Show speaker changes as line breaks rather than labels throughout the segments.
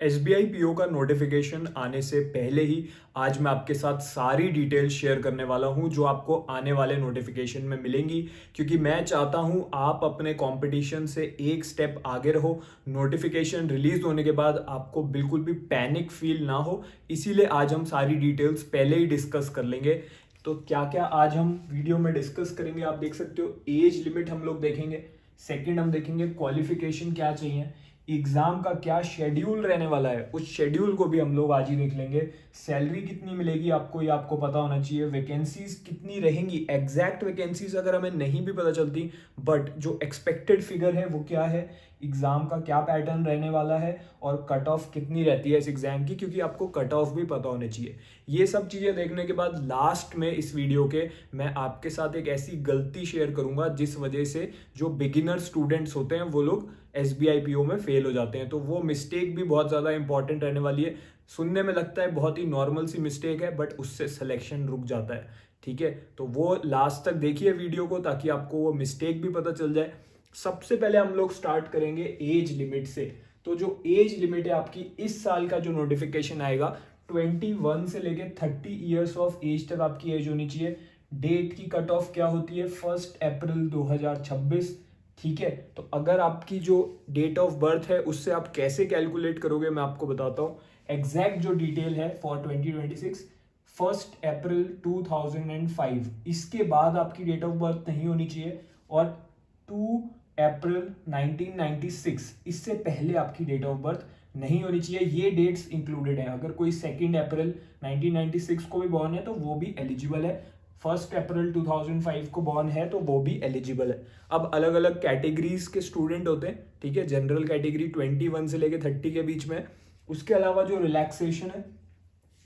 SBI PO का notification आने से पहले ही आज मैं आपके साथ सारी डिटेल्स शेयर करने वाला हूं जो आपको आने वाले नोटिफिकेशन में मिलेंगी, क्योंकि मैं चाहता हूं आप अपने कंपटीशन से एक स्टेप आगे रहो। नोटिफिकेशन रिलीज होने के बाद आपको बिल्कुल भी पैनिक फील ना हो, इसीलिए आज हम सारी डिटेल्स पहले ही डिस्कस कर लेंगे। तो क्या क्या आज हम वीडियो में डिस्कस करेंगे आप देख सकते हो। एज लिमिट हम लोग देखेंगे, सेकंड हम देखेंगे क्वालिफिकेशन क्या चाहिए, एग्जाम का क्या शेड्यूल रहने वाला है उस शेड्यूल को भी हम लोग आज ही देख लेंगे। सैलरी कितनी मिलेगी आपको, ये आपको पता होना चाहिए। वैकेंसीज कितनी रहेंगी, एग्जैक्ट वैकेंसीज अगर हमें नहीं भी पता चलती, बट जो एक्सपेक्टेड फिगर है वो क्या है, एग्जाम का क्या पैटर्न रहने वाला है और कट ऑफ कितनी रहती है इस एग्जाम की, क्योंकि आपको कट ऑफ भी पता होने चाहिए। ये सब चीजें देखने के बाद लास्ट में इस वीडियो के मैं आपके साथ एक ऐसी गलती शेयर करूंगा जिस वजह से जो बिगिनर स्टूडेंट्स होते हैं वो लोग SBI पीओ में फेल हो जाते हैं। तो वो मिस्टेक भी बहुत ज़्यादा इंपॉर्टेंट रहने वाली है। सुनने में लगता है बहुत ही नॉर्मल सी मिस्टेक है, बट उससे सिलेक्शन रुक जाता है। ठीक है, तो वो लास्ट तक देखिए वीडियो को ताकि आपको वो मिस्टेक भी पता चल जाए। सबसे पहले हम लोग स्टार्ट करेंगे एज लिमिट से। तो जो एज लिमिट है आपकी, इस साल का जो नोटिफिकेशन आएगा 21 से लेके 30 ईयर्स ऑफ एज तक आपकी एज होनी चाहिए। डेट की कट ऑफ क्या होती है, 1 अप्रैल 2026। ठीक है, तो अगर आपकी जो डेट ऑफ बर्थ है उससे आप कैसे कैलकुलेट करोगे मैं आपको बताता हूँ। एग्जैक्ट जो डिटेल है फॉर 2026, 1 अप्रैल 2005, इसके बाद आपकी डेट ऑफ बर्थ नहीं होनी चाहिए। और 2 अप्रैल 1996, इससे पहले आपकी डेट ऑफ बर्थ नहीं होनी चाहिए। ये डेट्स इंक्लूडेड है। अगर कोई 2 अप्रैल 1996 को भी बॉर्न है तो वो भी एलिजिबल है। 1 अप्रैल 2005 को बॉर्न है तो वो भी एलिजिबल है। अब अलग अलग कैटेगरीज के स्टूडेंट होते हैं। ठीक है, जनरल कैटेगरी 21 से लेके 30 के बीच में। उसके अलावा जो रिलैक्सेशन है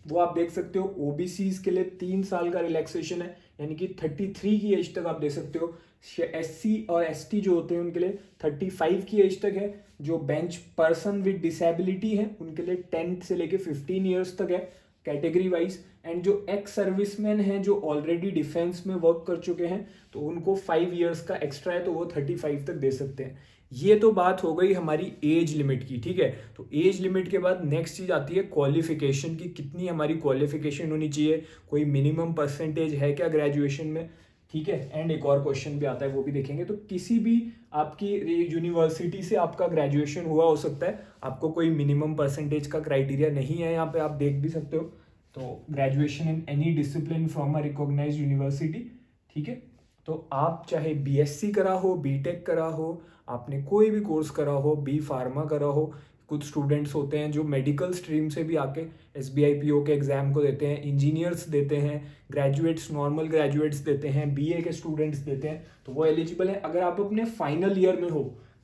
वो आप देख सकते हो। ओबीसी के लिए 3 साल का रिलैक्सेशन है, यानी कि 33 की एज तक आप दे सकते हो। SC और ST जो होते हैं उनके लिए 35 की एज तक है। जो बेंच पर्सन विद डिसेबिलिटी है उनके लिए 10 से लेके 15 ईयर्स तक है कैटेगरी वाइज। एंड जो एक्स सर्विसमैन हैं जो ऑलरेडी डिफेंस में वर्क कर चुके हैं तो उनको 5 ईयर्स का एक्स्ट्रा है, तो वो 35 तक दे सकते हैं। ये तो बात हो गई हमारी एज लिमिट की। ठीक है, तो एज लिमिट के बाद नेक्स्ट चीज आती है क्वालिफिकेशन की। कितनी हमारी क्वालिफिकेशन होनी चाहिए, कोई मिनिमम परसेंटेज है क्या ग्रेजुएशन में। ठीक है, एंड एक और क्वेश्चन भी आता है वो भी देखेंगे। तो किसी भी आपकी यूनिवर्सिटी से आपका ग्रेजुएशन हुआ हो सकता है, आपको कोई मिनिमम परसेंटेज का क्राइटेरिया नहीं है। यहाँ पे आप देख भी सकते हो, तो graduation in any discipline from a recognised university. ठीक है, तो आप चाहे BSc करा हो, BTech करा हो, आपने कोई भी कोर्स करा हो, B फार्मा करा हो। कुछ स्टूडेंट्स होते हैं जो मेडिकल स्ट्रीम से भी आके SBI पीओ के एग्जाम को देते हैं। इंजीनियर्स देते हैं, ग्रेजुएट्स, नॉर्मल ग्रेजुएट्स देते हैं, BA के स्टूडेंट्स देते हैं, तो वो एलिजिबल है। अगर आप अपने फाइनल ईयर में हो,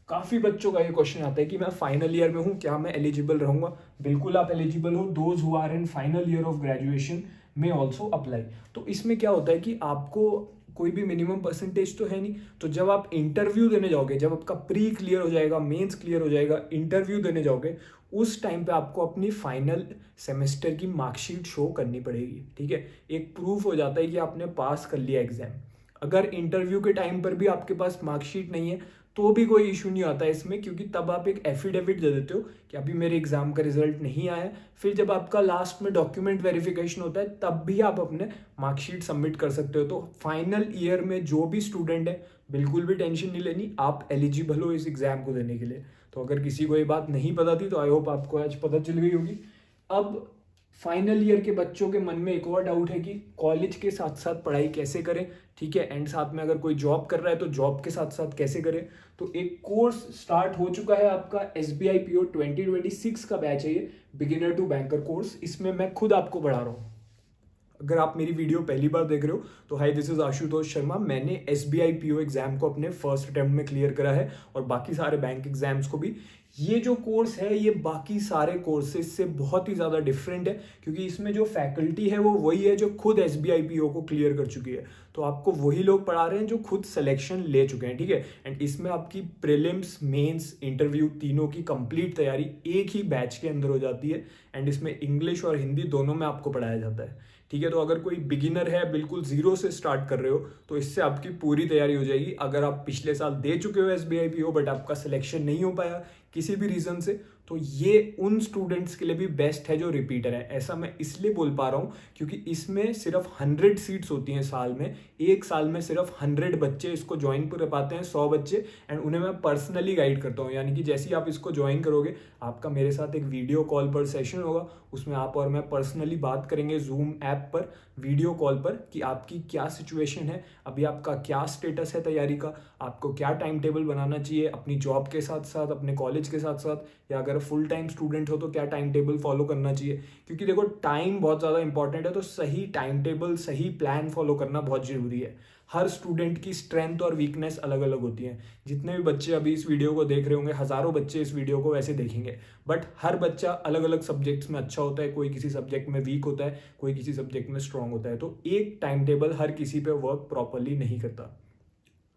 काफी बच्चों का ये क्वेश्चन आता है कि मैं फाइनल ईयर में हूँ, क्या मैं एलिजिबल रहूंगा। बिल्कुल आप एलिजिबल हो। Those who are in final year of graduation में ऑल्सो अप्लाई। तो इसमें क्या होता है कि आपको कोई भी मिनिमम परसेंटेज तो है नहीं, तो जब आप इंटरव्यू देने जाओगे, जब आपका प्री क्लियर हो जाएगा, मेंस क्लियर हो जाएगा, इंटरव्यू देने जाओगे, उस टाइम पे आपको अपनी फाइनल सेमेस्टर की मार्कशीट शो करनी पड़ेगी। ठीक है, एक प्रूफ हो जाता है कि आपने पास कर लिया एग्जाम। अगर इंटरव्यू के टाइम पर भी आपके पास मार्कशीट नहीं है तो भी कोई इशू नहीं आता है इसमें, क्योंकि तब आप एक एफिडेविट दे देते हो कि अभी मेरे एग्जाम का रिजल्ट नहीं आया। फिर जब आपका लास्ट में डॉक्यूमेंट वेरिफिकेशन होता है तब भी आप अपने मार्कशीट सबमिट कर सकते हो। तो फाइनल ईयर में जो भी स्टूडेंट है, बिल्कुल भी टेंशन नहीं लेनी, आप एलिजिबल हो इस एग्जाम को देने के लिए। तो अगर किसी को ये बात नहीं पता थी तो आई होप आपको आज पता चल गई होगी। अब फाइनल ईयर के बच्चों के मन में एक और डाउट है कि कॉलेज के साथ साथ पढ़ाई कैसे करें। ठीक है, एंड साथ में अगर कोई जॉब कर रहा है तो जॉब के साथ साथ कैसे करें। तो एक कोर्स स्टार्ट हो चुका है आपका SBI पीओ 2026 का बैच है ये, बिगिनर टू बैंकर कोर्स। इसमें मैं खुद आपको पढ़ा रहा हूँ। अगर आप मेरी वीडियो पहली बार देख रहे हो तो हाय, दिस इज आशुतोष शर्मा। मैंने SBI पीओ एग्जाम को अपने फर्स्ट अटेम्प्ट में क्लियर करा है और बाकी सारे बैंक एग्जाम्स को भी। ये जो कोर्स है ये बाकी सारे कोर्सेज से बहुत ही ज़्यादा डिफरेंट है, क्योंकि इसमें जो फैकल्टी है वो वही है जो खुद SBI पीओ को क्लियर कर चुकी है। तो आपको वही लोग पढ़ा रहे हैं जो खुद सिलेक्शन ले चुके हैं। ठीक है, एंड इसमें आपकी प्रीलिम्स, मेंस, इंटरव्यू तीनों की कंप्लीट तैयारी एक ही बैच के अंदर हो जाती है। एंड इसमें इंग्लिश और हिंदी दोनों में आपको पढ़ाया जाता है। ठीक है, तो अगर कोई बिगिनर है, बिल्कुल जीरो से स्टार्ट कर रहे हो, तो इससे आपकी पूरी तैयारी हो जाएगी। अगर आप पिछले साल दे चुके हो SBI पीओ बट आपका सिलेक्शन नहीं हो पाया किसी भी रीजन से, तो ये उन स्टूडेंट्स के लिए भी बेस्ट है जो रिपीटर है। ऐसा मैं इसलिए बोल पा रहा हूँ क्योंकि इसमें सिर्फ 100 सीट्स होती हैं साल में, एक साल में सिर्फ 100 बच्चे इसको ज्वाइन कर पाते हैं, 100 बच्चे, एंड उन्हें मैं पर्सनली गाइड करता हूँ। यानी कि जैसे ही आप इसको ज्वाइन करोगे, आपका मेरे साथ एक वीडियो कॉल पर सेशन होगा, उसमें आप और मैं पर्सनली बात करेंगे जूम ऐप पर, वीडियो कॉल पर, कि आपकी क्या सिचुएशन है, अभी आपका क्या स्टेटस है तैयारी का, आपको क्या टाइम टेबल बनाना चाहिए अपनी जॉब के साथ साथ, अपने कॉलेज के साथ साथ, या अगर फुल टाइम स्टूडेंट हो तो क्या टाइम टेबल फॉलो करना चाहिए। क्योंकि देखो टाइम बहुत ज़्यादा इंपॉर्टेंट है, तो सही टाइम टेबल, सही प्लान फॉलो करना बहुत ज़रूरी है। हर स्टूडेंट की स्ट्रेंथ और वीकनेस अलग अलग होती है। जितने भी बच्चे अभी इस वीडियो को देख रहे होंगे, हज़ारों बच्चे इस वीडियो को वैसे देखेंगे, बट हर बच्चा अलग अलग सब्जेक्ट्स में अच्छा होता है, कोई किसी सब्जेक्ट में वीक होता है, कोई किसी सब्जेक्ट में स्ट्रांग होता है। तो एक टाइम टेबल हर किसी पे वर्क प्रॉपरली नहीं करता।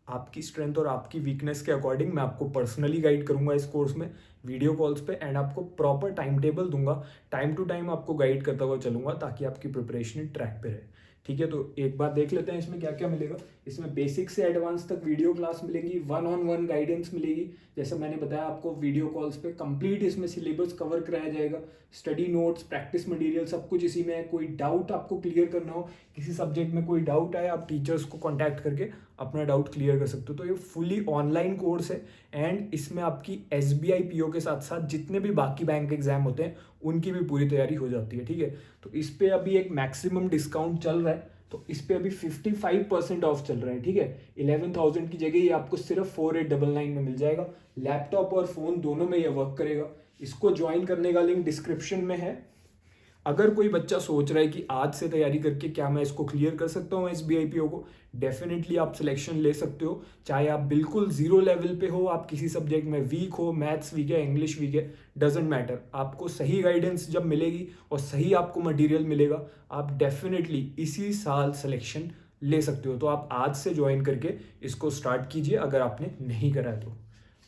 आपकी स्ट्रेंथ और आपकी वीकनेस के अकॉर्डिंग मैं आपको पर्सनली गाइड करूंगा इस कोर्स में, वीडियो कॉल्स पे, एंड आपको प्रॉपर टाइम टेबल दूंगा, टाइम टू टाइम आपको गाइड करता हुआ चलूंगा, ताकि आपकी प्रिपरेशन ट्रैक पे रहे। ठीक है, तो एक बार देख लेते हैं इसमें क्या क्या मिलेगा। इसमें बेसिक से एडवांस तक वीडियो क्लास मिलेंगी, 1-on-1 गाइडेंस मिलेगी, जैसे मैंने बताया आपको वीडियो कॉल्स पे, कंप्लीट इसमें सिलेबस कवर कराया जाएगा, स्टडी नोट्स, प्रैक्टिस मटेरियल सब कुछ इसी में है। कोई डाउट आपको क्लियर करना हो, किसी सब्जेक्ट में कोई डाउट आए, आप टीचर्स को कॉन्टैक्ट करके अपना डाउट क्लियर कर सकते हो। तो ये फुली ऑनलाइन कोर्स है, एंड इसमें आपकी SBI PO के साथ साथ जितने भी बाकी बैंक एग्जाम होते हैं उनकी भी पूरी तैयारी हो जाती है। ठीक है, तो इस पे अभी एक मैक्सिमम डिस्काउंट चल रहा है, तो इस पे अभी 55% ऑफ चल रहा है। ठीक है, 11,000 की जगह ये आपको सिर्फ 4899 में मिल जाएगा। लैपटॉप और फोन दोनों में ये वर्क करेगा। इसको ज्वाइन करने का लिंक डिस्क्रिप्शन में है। अगर कोई बच्चा सोच रहा है कि आज से तैयारी करके क्या मैं इसको क्लियर कर सकता हूँ SBI PO को, डेफिनेटली आप सिलेक्शन ले सकते हो। चाहे आप बिल्कुल जीरो लेवल पे हो, आप किसी सब्जेक्ट में वीक हो, मैथ्स वीक है, इंग्लिश वीक है, डजेंट मैटर, आपको सही गाइडेंस जब मिलेगी और सही आपको मटेरियल मिलेगा, आप डेफिनेटली इसी साल सिलेक्शन ले सकते हो। तो आप आज से ज्वाइन करके इसको स्टार्ट कीजिए अगर आपने नहीं करा है तो।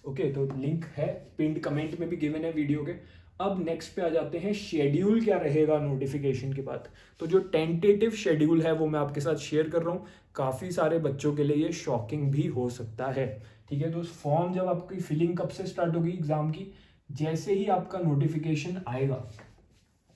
ओके, तो लिंक है पिंड कमेंट में भी गिवन है वीडियो के। अब नेक्स्ट पे आ जाते हैं, शेड्यूल क्या रहेगा नोटिफिकेशन के बाद। तो जो टेंटेटिव शेड्यूल है वो मैं आपके साथ शेयर कर रहा हूँ। काफ़ी सारे बच्चों के लिए ये शॉकिंग भी हो सकता है। ठीक है, तो फॉर्म जब आपकी फिलिंग कब से स्टार्ट होगी एग्जाम की, जैसे ही आपका नोटिफिकेशन आएगा,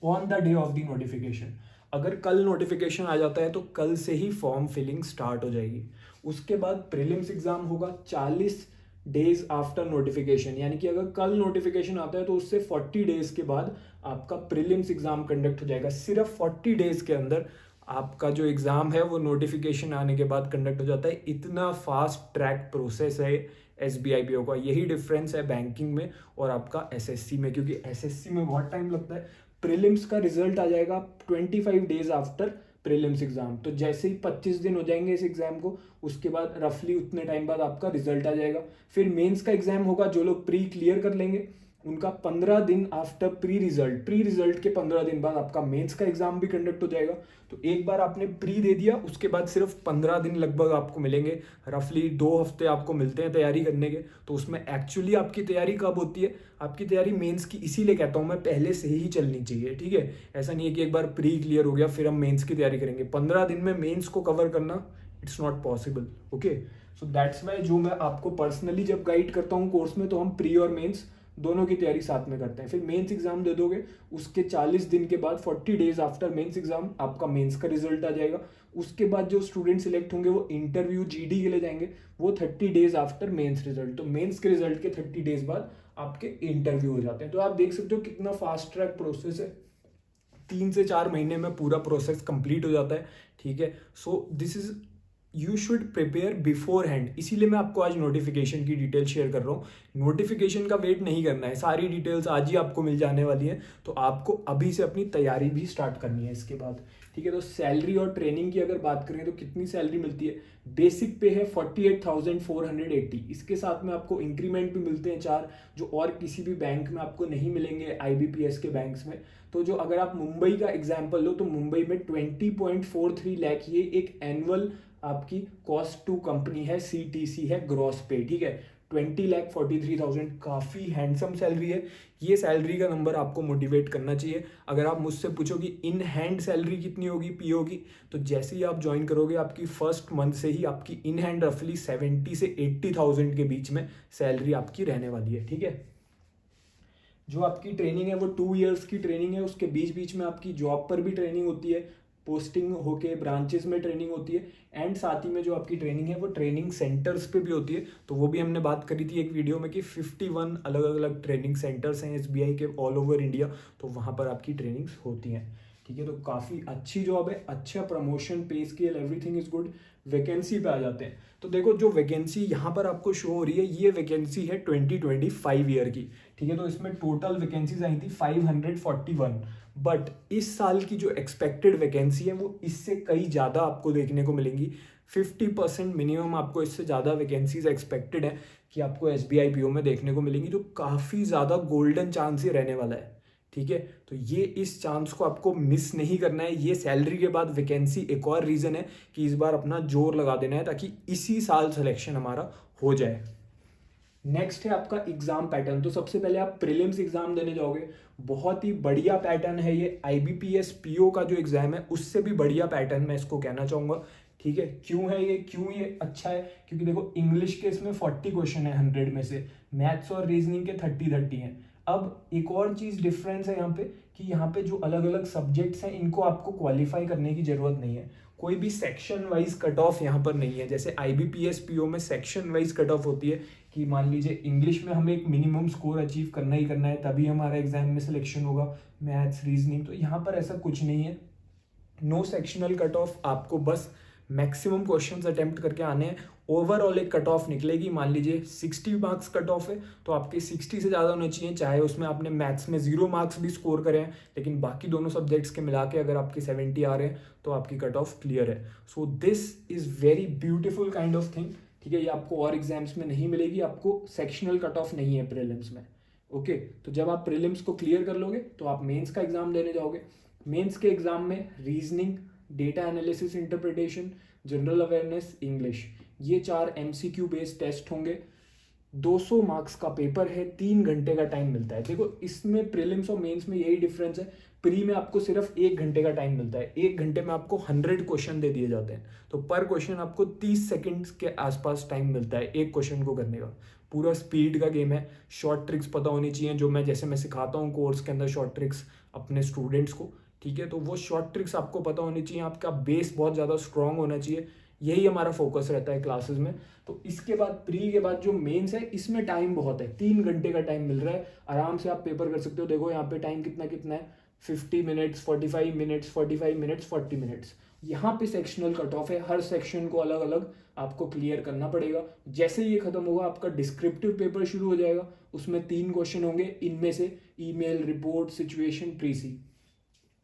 on the day of the notification. अगर कल नोटिफिकेशन आ जाता है तो कल से ही फॉर्म फिलिंग स्टार्ट हो जाएगी। उसके बाद प्रीलिम्स एग्जाम होगा 40 डेज आफ्टर नोटिफिकेशन, यानी कि अगर कल नोटिफिकेशन आता है तो उससे 40 डेज के बाद आपका प्रीलिम्स एग्जाम कंडक्ट हो जाएगा। सिर्फ 40 डेज के अंदर आपका जो एग्जाम है वो नोटिफिकेशन आने के बाद कंडक्ट हो जाता है। इतना फास्ट ट्रैक प्रोसेस है SBI PO का। यही डिफरेंस है बैंकिंग में और आपका SSC में, क्योंकि SSC में बहुत टाइम लगता है। प्रीलिम्स का रिजल्ट आ जाएगा 25 डेज आफ्टर प्रीलिम्स एग्जाम। तो जैसे ही 25 दिन हो जाएंगे इस एग्जाम को, उसके बाद रफली उतने टाइम बाद आपका रिजल्ट आ जाएगा। फिर मेंस का एग्जाम होगा, जो लोग प्री क्लियर कर लेंगे उनका 15 दिन आफ्टर प्री रिजल्ट के 15 दिन बाद आपका मेंस का एग्जाम भी कंडक्ट हो जाएगा। तो एक बार आपने प्री दे दिया, उसके बाद सिर्फ 15 दिन लगभग आपको मिलेंगे, रफली 2 हफ्ते आपको मिलते हैं तैयारी करने के। तो उसमें एक्चुअली आपकी तैयारी कब होती है, आपकी तैयारी मेंस की, इसीलिए कहता हूँ मैं पहले से ही चलनी चाहिए। ठीक है, ऐसा नहीं है कि एक बार प्री क्लियर हो गया फिर हम मेंस की तैयारी करेंगे। 15 दिन में मेंस को कवर करना it's not possible. Okay, so that's why जो मैं आपको पर्सनली जब गाइड करता हूँ कोर्स में, तो हम प्री और मेंस दोनों की तैयारी साथ में करते हैं। फिर मेंस एग्जाम दे दोगे, उसके 40 दिन के बाद 40 डेज आफ्टर मेंस एग्जाम आपका मेंस का रिजल्ट आ जाएगा। उसके बाद जो स्टूडेंट सिलेक्ट होंगे वो इंटरव्यू GD के लिए जाएंगे, वो 30 डेज आफ्टर मेंस रिजल्ट। तो मेंस के रिजल्ट के 30 डेज बाद आपके इंटरव्यू हो जाते हैं। तो आप देख सकते हो कितना फास्ट ट्रैक प्रोसेस है। 3 से 4 महीने में पूरा प्रोसेस कंप्लीट हो जाता है। ठीक है, so this is you should prepare before hand. इसीलिए मैं आपको आज नोटिफिकेशन की डिटेल शेयर कर रहा हूँ। नोटिफिकेशन का वेट नहीं करना है, सारी डिटेल्स आज ही आपको मिल जाने वाली है। तो आपको अभी से अपनी तैयारी भी स्टार्ट करनी है इसके बाद। ठीक है, तो सैलरी और ट्रेनिंग की अगर बात करें तो कितनी सैलरी मिलती है, बेसिक पे है 48,480। इसके साथ में आपको इंक्रीमेंट भी मिलते हैं 4, जो और किसी भी बैंक में आपको नहीं मिलेंगे, IBPS के बैंक्स में। तो जो अगर आप मुंबई का एग्जाम्पल लो तो मुंबई में 20.43 लाख ये एक एनुअल आपकी कॉस्ट टू कंपनी है, CTC है, ग्रॉस पे। ठीक है, 20,43,000 काफ़ी हैंडसम सैलरी है। ये सैलरी का नंबर आपको मोटिवेट करना चाहिए। अगर आप मुझसे पूछो कि इन हैंड सैलरी कितनी होगी PO की, तो जैसे ही आप ज्वाइन करोगे आपकी फर्स्ट मंथ से ही आपकी इन हैंड रफली 70 से 80,000 के बीच में सैलरी आपकी रहने वाली है। ठीक है, जो आपकी ट्रेनिंग है वो 2 इयर्स की ट्रेनिंग है, उसके बीच बीच में आपकी जॉब पर भी ट्रेनिंग होती है, पोस्टिंग होके ब्रांचेस में ट्रेनिंग होती है, एंड साथ ही में जो आपकी ट्रेनिंग है वो ट्रेनिंग सेंटर्स पे भी होती है। तो वो भी हमने बात करी थी एक वीडियो में कि 51 अलग अलग ट्रेनिंग सेंटर्स हैं एसबीआई के ऑल ओवर इंडिया, तो वहाँ पर आपकी ट्रेनिंग्स होती हैं। ठीक है, तो काफ़ी अच्छी जॉब है, अच्छा प्रमोशन, पे scale, everything is good. Vacancy पे आ जाते हैं, तो देखो जो वैकेंसी यहाँ पर आपको शो हो रही है ये वैकेंसी है 2025 ईयर की। ठीक है, तो इसमें टोटल वैकेंसीज आई थी 541, बट इस साल की जो एक्सपेक्टेड वैकेंसी है वो इससे कई ज़्यादा आपको देखने को मिलेंगी। 50% मिनिमम आपको इससे ज़्यादा वैकेंसीज एक्सपेक्टेड है कि आपको एसबीआई पीओ में देखने को मिलेंगी, जो काफ़ी ज़्यादा गोल्डन चांस ही रहने वाला है। ठीक है, तो ये इस चांस को आपको मिस नहीं करना है। ये सैलरी के बाद वैकेंसी एक और रीज़न है कि इस बार अपना जोर लगा देना है ताकि इसी साल सिलेक्शन हमारा हो जाए। नेक्स्ट है आपका एग्जाम पैटर्न। तो सबसे पहले आप प्रीलिम्स एग्जाम देने जाओगे, बहुत ही बढ़िया पैटर्न है ये। आईबीपीएस पीओ का जो एग्जाम है उससे भी बढ़िया पैटर्न मैं इसको कहना चाहूँगा। ठीक है, क्यों है ये, क्यों ये अच्छा है, क्योंकि देखो इंग्लिश के इसमें 40 क्वेश्चन है 100 में से, मैथ्स और रीजनिंग के 30 हैं। अब एक और चीज़ डिफरेंस है यहाँ पे कि यहाँ पे जो अलग अलग सब्जेक्ट्स हैं इनको आपको क्वालिफाई करने की जरूरत नहीं है, कोई भी सेक्शन वाइज कट ऑफ यहाँ पर नहीं है। जैसे आईबीपीएस पीओ में सेक्शन वाइज कट ऑफ होती है कि मान लीजिए इंग्लिश में हमें एक मिनिमम स्कोर अचीव करना ही करना है तभी हमारा एग्जाम में सिलेक्शन होगा, मैथ्स रीजनिंग, तो यहाँ पर ऐसा कुछ नहीं है। नो सेक्शनल कट ऑफ, आपको बस मैक्सिमम क्वेश्चंस अटेम्प्ट करके आने हैं। ओवरऑल एक कट ऑफ निकलेगी, मान लीजिए 60 मार्क्स कट ऑफ है तो आपके 60 से ज़्यादा होने चाहिए, चाहे उसमें आपने मैथ्स में 0 मार्क्स भी स्कोर करे हैं, लेकिन बाकी दोनों सब्जेक्ट्स के मिला के अगर आपके 70 आ रहे हैं तो आपकी कट ऑफ क्लियर है। So this is very beautiful kind of thing. ठीक है, ये आपको और एग्जाम्स में नहीं मिलेगी, आपको सेक्शनल कट ऑफ नहीं है प्रीलिम्स में। ओके, तो जब आप प्रीलिम्स को क्लियर कर लोगे तो आप मेंस का एग्जाम देने जाओगे। मेंस के एग्जाम में reasoning, data analysis interpretation, general awareness, English, ये 4 एमसीक्यू बेस्ड टेस्ट होंगे। 200 मार्क्स का पेपर है, 3 घंटे का टाइम मिलता है। देखो इसमें प्रीलिम्स और मेंस में यही डिफरेंस है, प्री में आपको सिर्फ 1 घंटे का टाइम मिलता है, 1 घंटे में आपको 100 क्वेश्चन दे दिए जाते हैं, तो पर क्वेश्चन आपको 30 सेकंड्स के आसपास टाइम मिलता है एक क्वेश्चन को करने का। पूरा स्पीड का गेम है, शॉर्ट ट्रिक्स पता होनी चाहिए, जो मैं जैसे मैं सिखाता हूँ कोर्स के अंदर शॉर्ट ट्रिक्स अपने स्टूडेंट्स को। ठीक है, तो वो शॉर्ट ट्रिक्स आपको पता होनी चाहिए, आपका बेस बहुत ज़्यादा स्ट्रॉन्ग होना चाहिए, यही हमारा फोकस रहता है क्लासेस में। तो इसके बाद प्री के बाद जो मेंस है इसमें टाइम बहुत है, 3 घंटे का टाइम मिल रहा है, आराम से आप पेपर कर सकते हो। देखो यहाँ पे टाइम कितना कितना है, 50 मिनट्स, 45 मिनट्स, 45 मिनट्स, 40 मिनट्स। यहाँ पे सेक्शनल कट ऑफ है, हर सेक्शन को अलग अलग आपको क्लियर करना पड़ेगा। जैसे ये खत्म होगा आपका डिस्क्रिप्टिव पेपर शुरू हो जाएगा, उसमें 3 क्वेश्चन होंगे, इनमें से ईमेल, रिपोर्ट, सिचुएशन, प्रीसी।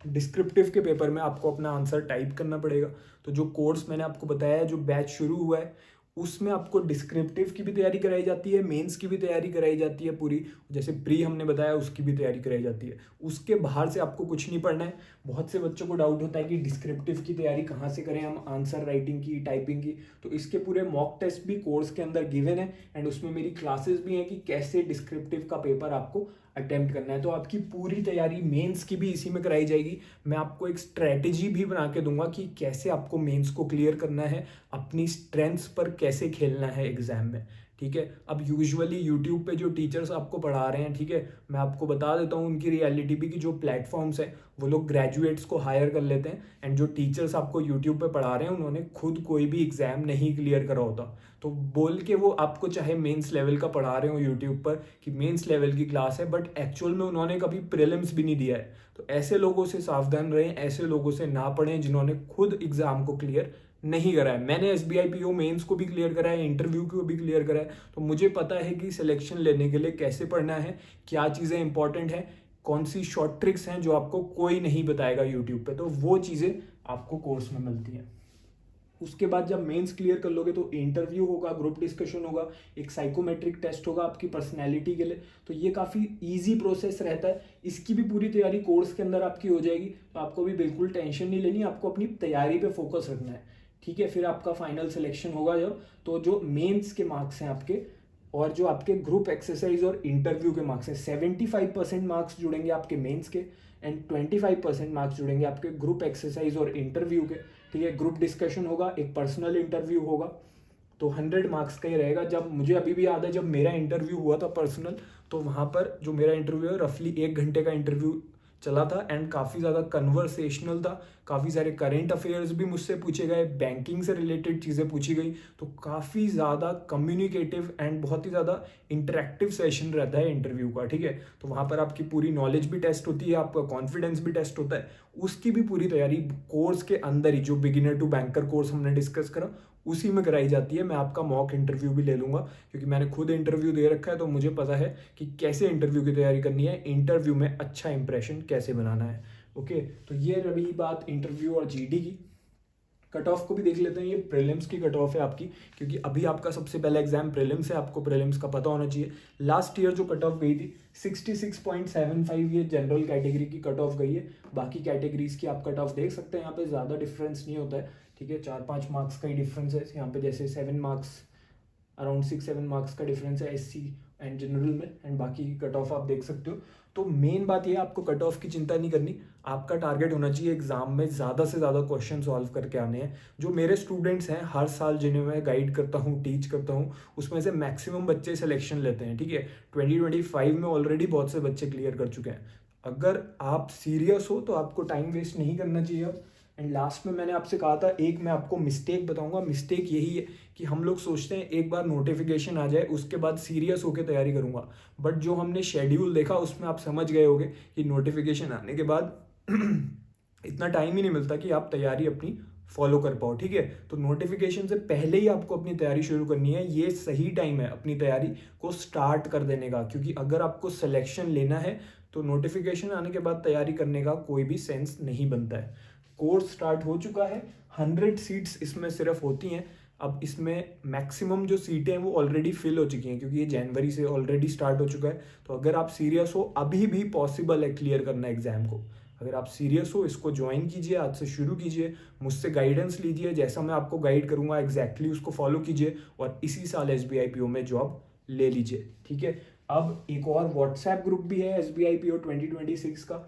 डिस्क्रिप्टिव के पेपर में आपको अपना आंसर टाइप करना पड़ेगा। तो जो कोर्स मैंने आपको बताया है, जो बैच शुरू हुआ है, उसमें आपको डिस्क्रिप्टिव की भी तैयारी कराई जाती है, मेंस की भी तैयारी कराई जाती है पूरी, जैसे प्री हमने बताया उसकी भी तैयारी कराई जाती है। उसके बाहर से आपको कुछ नहीं पढ़ना है। बहुत से बच्चों को डाउट होता है कि डिस्क्रिप्टिव की तैयारी कहाँ से करें हम, आंसर राइटिंग की, टाइपिंग की, तो इसके पूरे मॉक टेस्ट भी कोर्स के अंदर गिवन है, एंड उसमें मेरी क्लासेस भी हैं कि कैसे डिस्क्रिप्टिव का पेपर आपको अटेम्प्ट करना है। तो आपकी पूरी तैयारी मेंस की भी इसी में कराई जाएगी। मैं आपको एक स्ट्रेटेजी भी बना के दूंगा कि कैसे आपको मेंस को क्लियर करना है, अपनी स्ट्रेंथ्स पर कैसे खेलना है एग्जाम में। ठीक है, अब यूजुअली यूट्यूब पे जो टीचर्स आपको पढ़ा रहे हैं, ठीक है, मैं आपको बता देता हूँ उनकी रियलिटी भी कि जो प्लेटफॉर्म्स है वो लोग ग्रेजुएट्स को हायर कर लेते हैं, एंड जो टीचर्स आपको यूट्यूब पे पढ़ा रहे हैं उन्होंने खुद कोई भी एग्जाम नहीं क्लियर करा होता। तो बोल के वो आपको चाहे मेंस लेवल का पढ़ा रहे हो यूट्यूब पर कि मेंस लेवल की क्लास है, बट एक्चुअल में उन्होंने कभी प्रीलिम्स भी नहीं दिया है। तो ऐसे लोगों से सावधान रहें, ऐसे लोगों से ना पढ़ें जिन्होंने खुद एग्जाम को क्लियर नहीं करा है। मैंने एसबीआई पीओ मेंस को भी क्लियर करा है, इंटरव्यू को भी क्लियर करा है, तो मुझे पता है कि सिलेक्शन लेने के लिए कैसे पढ़ना है, क्या चीज़ें इंपॉर्टेंट हैं, कौन सी शॉर्ट ट्रिक्स हैं जो आपको कोई नहीं बताएगा यूट्यूब पे, तो वो चीज़ें आपको कोर्स में मिलती हैं। उसके बाद जब मेंस क्लियर कर लोगे तो इंटरव्यू होगा, ग्रुप डिस्कशन होगा, एक साइकोमेट्रिक टेस्ट होगा आपकी पर्सनैलिटी के लिए। तो ये काफ़ी ईजी प्रोसेस रहता है, इसकी भी पूरी तैयारी कोर्स के अंदर आपकी हो जाएगी, तो आपको भी बिल्कुल टेंशन नहीं लेनी, आपको अपनी तैयारी पे फोकस रखना है। ठीक है, फिर आपका फाइनल सिलेक्शन होगा जब, तो जो मेंस के मार्क्स हैं आपके और जो आपके ग्रुप एक्सरसाइज और इंटरव्यू के मार्क्स हैं, 75% मार्क्स जुड़ेंगे आपके मेंस के, एंड 25% मार्क्स जुड़ेंगे आपके ग्रुप एक्सरसाइज और इंटरव्यू के। ठीक है, ग्रुप डिस्कशन होगा, एक पर्सनल इंटरव्यू होगा, तो 100 मार्क्स का ही रहेगा। जब मुझे अभी भी याद है जब मेरा इंटरव्यू हुआ था पर्सनल, तो वहाँ पर जो मेरा इंटरव्यू है रफली 1 घंटे का इंटरव्यू चला था एंड काफ़ी ज़्यादा कन्वर्सेशनल था। काफ़ी सारे करेंट अफेयर्स भी मुझसे पूछे गए, बैंकिंग से रिलेटेड चीज़ें पूछी गई। तो काफ़ी ज़्यादा कम्युनिकेटिव एंड बहुत ही ज़्यादा इंटरेक्टिव सेशन रहता है इंटरव्यू का, ठीक है। तो वहाँ पर आपकी पूरी नॉलेज भी टेस्ट होती है, आपका कॉन्फिडेंस भी टेस्ट होता है, उसकी भी पूरी तैयारी कोर्स के अंदर ही, जो बिगिनर टू बैंकर कोर्स हमने डिस्कस करा उसी में कराई जाती है। मैं आपका मॉक इंटरव्यू भी ले लूँगा क्योंकि मैंने खुद इंटरव्यू दे रखा है, तो मुझे पता है कि कैसे इंटरव्यू की तैयारी करनी है, इंटरव्यू में अच्छा इंप्रेशन कैसे बनाना है। ओके, तो ये रही बात इंटरव्यू और जीडी की। कट ऑफ को भी देख लेते हैं। ये प्रीलिम्स की कट ऑफ है आपकी, क्योंकि अभी आपका सबसे पहला एग्जाम प्रीलिम्स है, आपको प्रीलिम्स का पता होना चाहिए। लास्ट ईयर जो कट ऑफ गई थी 66.75, ये जनरल कैटेगरी की कट ऑफ गई है। बाकी कैटेगरीज की आप कट ऑफ देख सकते हैं, यहाँ पे ज़्यादा डिफरेंस नहीं होता है, ठीक है। 4-5 मार्क्स का ही डिफरेंस है यहाँ पे, जैसे 7 मार्क्स, अराउंड 6-7 मार्क्स का डिफरेंस है एससी एंड जनरल में, एंड बाकी कट ऑफ आप देख सकते हो। तो मेन बात ये है, आपको कट ऑफ की चिंता नहीं करनी, आपका टारगेट होना चाहिए एग्जाम में ज़्यादा से ज़्यादा क्वेश्चन सॉल्व करके आने हैं। जो मेरे स्टूडेंट्स हैं हर साल जिन्हें मैं गाइड करता हूँ, टीच करता हूँ, उसमें से मैक्सिमम बच्चे सिलेक्शन लेते हैं, ठीक है। 2025 में ऑलरेडी बहुत से बच्चे क्लियर कर चुके हैं। अगर आप सीरियस हो तो आपको टाइम वेस्ट नहीं करना चाहिए अब। एंड लास्ट में मैंने आपसे कहा था, एक मैं आपको मिस्टेक बताऊंगा। मिस्टेक यही है कि हम लोग सोचते हैं एक बार नोटिफिकेशन आ जाए उसके बाद सीरियस होकर तैयारी करूंगा, बट जो हमने शेड्यूल देखा उसमें आप समझ गए होंगे कि नोटिफिकेशन आने के बाद इतना टाइम ही नहीं मिलता कि आप तैयारी अपनी फॉलो कर पाओ, ठीक है। तो नोटिफिकेशन से पहले ही आपको अपनी तैयारी शुरू करनी है, ये सही टाइम है अपनी तैयारी को स्टार्ट कर देने का, क्योंकि अगर आपको सिलेक्शन लेना है तो नोटिफिकेशन आने के बाद तैयारी करने का कोई भी सेंस नहीं बनता है। कोर्स स्टार्ट हो चुका है, 100 सीट्स इसमें सिर्फ होती हैं। अब इसमें मैक्सिमम जो सीटें हैं वो ऑलरेडी फिल हो चुकी हैं, क्योंकि ये जनवरी से ऑलरेडी स्टार्ट हो चुका है। तो अगर आप सीरियस हो, अभी भी पॉसिबल है क्लियर करना एग्जाम को। अगर आप सीरियस हो, इसको ज्वाइन कीजिए, आज से शुरू कीजिए, मुझसे गाइडेंस लीजिए, जैसा मैं आपको गाइड करूंगा एग्जैक्टली उसको फॉलो कीजिए और इसी साल SBI PO में जॉब ले लीजिए, ठीक है। अब एक और व्हाट्सएप ग्रुप भी है SBI PO 2026 का।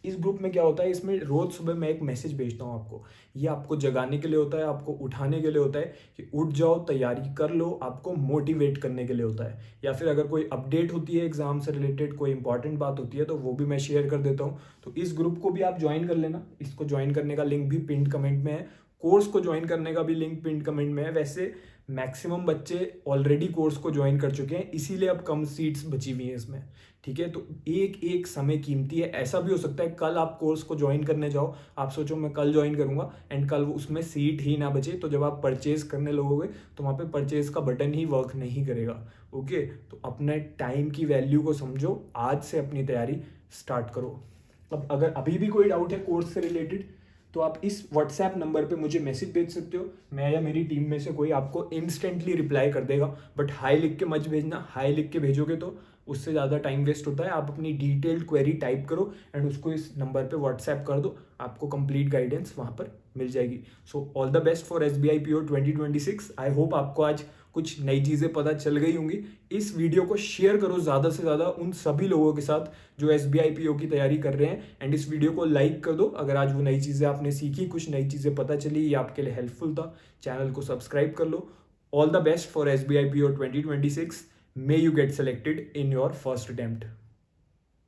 इस ग्रुप में क्या होता है, इसमें रोज सुबह मैं एक मैसेज भेजता हूँ आपको। ये आपको जगाने के लिए होता है, आपको उठाने के लिए होता है कि उठ जाओ, तैयारी कर लो, आपको मोटिवेट करने के लिए होता है। या फिर अगर कोई अपडेट होती है एग्जाम से रिलेटेड, कोई इंपॉर्टेंट बात होती है, तो वो भी मैं शेयर कर देता हूँ। तो इस ग्रुप को भी आप ज्वाइन कर लेना। इसको ज्वाइन करने का लिंक भी पिन कमेंट में है, कोर्स को ज्वाइन करने का भी लिंक पिन कमेंट में है। वैसे मैक्सिमम बच्चे ऑलरेडी कोर्स को ज्वाइन कर चुके हैं, इसीलिए अब कम सीट्स बची हुई हैं इसमें, ठीक है। तो एक एक समय कीमती है। ऐसा भी हो सकता है कल आप कोर्स को ज्वाइन करने जाओ, आप सोचो मैं कल ज्वाइन करूंगा एंड कल उसमें सीट ही ना बचे, तो जब आप परचेज करने लगोगे तो वहाँ पे परचेज का बटन ही वर्क नहीं करेगा। ओके, तो अपने टाइम की वैल्यू को समझो, आज से अपनी तैयारी स्टार्ट करो। अब अगर अभी भी कोई डाउट है कोर्स से रिलेटेड, तो आप इस व्हाट्सएप नंबर पे मुझे मैसेज भेज सकते हो। मैं या मेरी टीम में से कोई आपको इंस्टेंटली रिप्लाई कर देगा, बट हाई लिख के मत भेजना। हाई लिख के भेजोगे तो उससे ज़्यादा टाइम वेस्ट होता है। आप अपनी डिटेल्ड क्वेरी टाइप करो एंड उसको इस नंबर पे व्हाट्सएप कर दो, आपको कंप्लीट गाइडेंस वहाँ पर मिल जाएगी। So all the best for SBI PO 2026। I hope आपको आज कुछ नई चीज़ें पता चल गई होंगी। इस वीडियो को शेयर करो ज़्यादा से ज़्यादा उन सभी लोगों के साथ जो SBI PO की तैयारी कर रहे हैं, एंड इस वीडियो को लाइक कर दो अगर आज वो नई चीज़ें आपने सीखी, कुछ नई चीज़ें पता चली, ये आपके लिए हेल्पफुल था। चैनल को सब्सक्राइब कर लो। All the best for SBI PO 2026। May you get selected in your first attempt.